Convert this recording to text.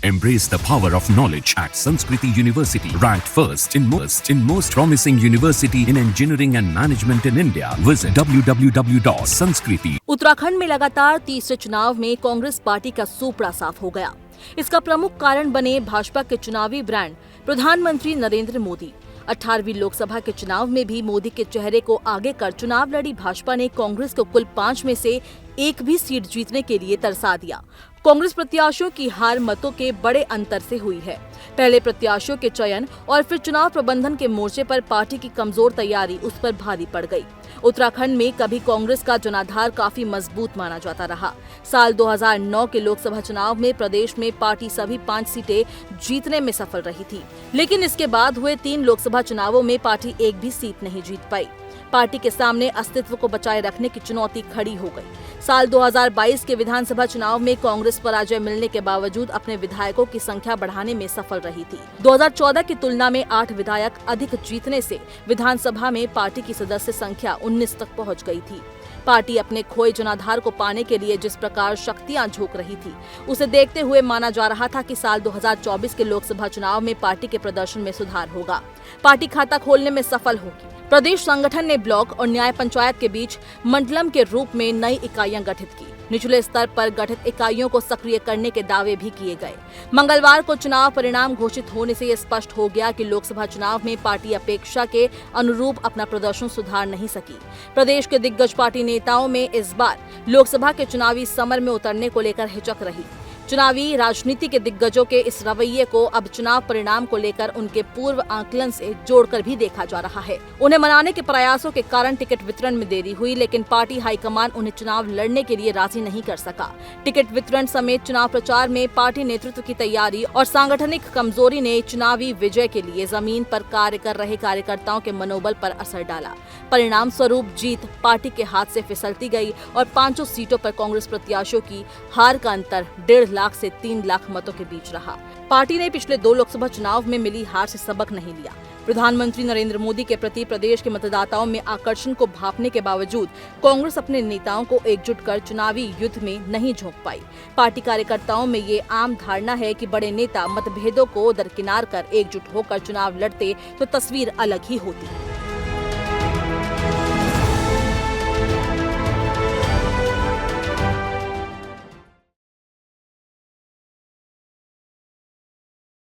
Embrace the power of knowledge at Sanskriti University, ranked first in most promising university in engineering and management in India. Visit www.sanskriti. Uttarakhand में लगातार तीसरे चुनाव में Congress party का सूपड़ा साफ हो गया। इसका प्रमुख कारण बने भाजपा के चुनावी ब्रांड प्रधानमंत्री नरेंद्र मोदी। 18वीं लोकसभा के चुनाव में भी मोदी के चेहरे को आगे कर चुनाव लड़ी भाजपा ने कांग्रेस को कुल 5 में से एक भी सीट जीतने के लिए तरसा दिया। कांग्रेस प्रत्याशियों की हार मतों के बड़े अंतर से हुई है। पहले प्रत्याशियों के चयन और फिर चुनाव प्रबंधन के मोर्चे पर पार्टी की कमजोर तैयारी उस पर भारी पड़ गई। उत्तराखंड में कभी कांग्रेस का जनाधार काफी मजबूत माना जाता रहा। साल 2009 के लोकसभा चुनाव में प्रदेश में पार्टी सभी 5 सीटें जीतने में सफल रही थी, लेकिन इसके बाद हुए 3 लोकसभा चुनावों में पार्टी एक भी सीट नहीं जीत पाई। पार्टी के सामने अस्तित्व को बचाए रखने की चुनौती खड़ी हो गई। साल 2022 के विधानसभा चुनाव में कांग्रेस पराजय मिलने के बावजूद अपने विधायकों की संख्या बढ़ाने में सफल रही थी। 2014 की तुलना में 8 विधायक अधिक जीतने से विधानसभा में पार्टी की सदस्य संख्या 19 तक पहुंच गई थी। पार्टी अपने खोए जनाधार को पाने के लिए जिस प्रकार शक्तियां झोंक रही थी, उसे देखते हुए माना जा रहा था कि साल 2024 के लोकसभा चुनाव में पार्टी के प्रदर्शन में सुधार होगा। पार्टी खाता खोलने में सफल होगी। प्रदेश संगठन ने ब्लॉक और न्याय पंचायत के बीच मंडलम के रूप में नई इकाइयां गठित की। निचले स्तर पर गठित इकाइयों को सक्रिय करने के दावे भी किए गए। मंगलवार को चुनाव परिणाम घोषित होने से यह स्पष्ट हो गया कि लोकसभा चुनाव में पार्टी अपेक्षा के अनुरूप अपना प्रदर्शन सुधार नहीं सकी। प्रदेश के दिग्गज पार्टी नेताओं में इस बार लोकसभा के चुनावी समर में उतरने को लेकर हिचक रही। चुनावी राजनीति के दिग्गजों के इस रवैये को अब चुनाव परिणाम को लेकर उनके पूर्व आकलन से जोड़कर भी देखा जा रहा है। उन्हें मनाने के प्रयासों के कारण टिकट वितरण में देरी हुई, लेकिन पार्टी हाईकमान उन्हें चुनाव लड़ने के लिए राजी नहीं कर सका। टिकट वितरण समेत चुनाव प्रचार में पार्टी नेतृत्व की तैयारी और सांगठनिक कमजोरी ने चुनावी विजय के लिए जमीन पर कार्य कर रहे कार्यकर्ताओं के मनोबल पर असर डाला। परिणाम स्वरूप जीत पार्टी के हाथ से फिसलती गई और 5 सीटों पर कांग्रेस प्रत्याशियों की हार का अंतर 1.5 लाख से 3 लाख मतों के बीच रहा। पार्टी ने पिछले 2 लोकसभा चुनाव में मिली हार से सबक नहीं लिया। प्रधानमंत्री नरेंद्र मोदी के प्रति प्रदेश के मतदाताओं में आकर्षण को भांपने के बावजूद कांग्रेस अपने नेताओं को एकजुट कर चुनावी युद्ध में नहीं झोंक पाई। पार्टी कार्यकर्ताओं में ये आम धारणा है कि बड़े नेता मतभेदों को दरकिनार कर एकजुट होकर चुनाव लड़ते तो तस्वीर अलग ही होती।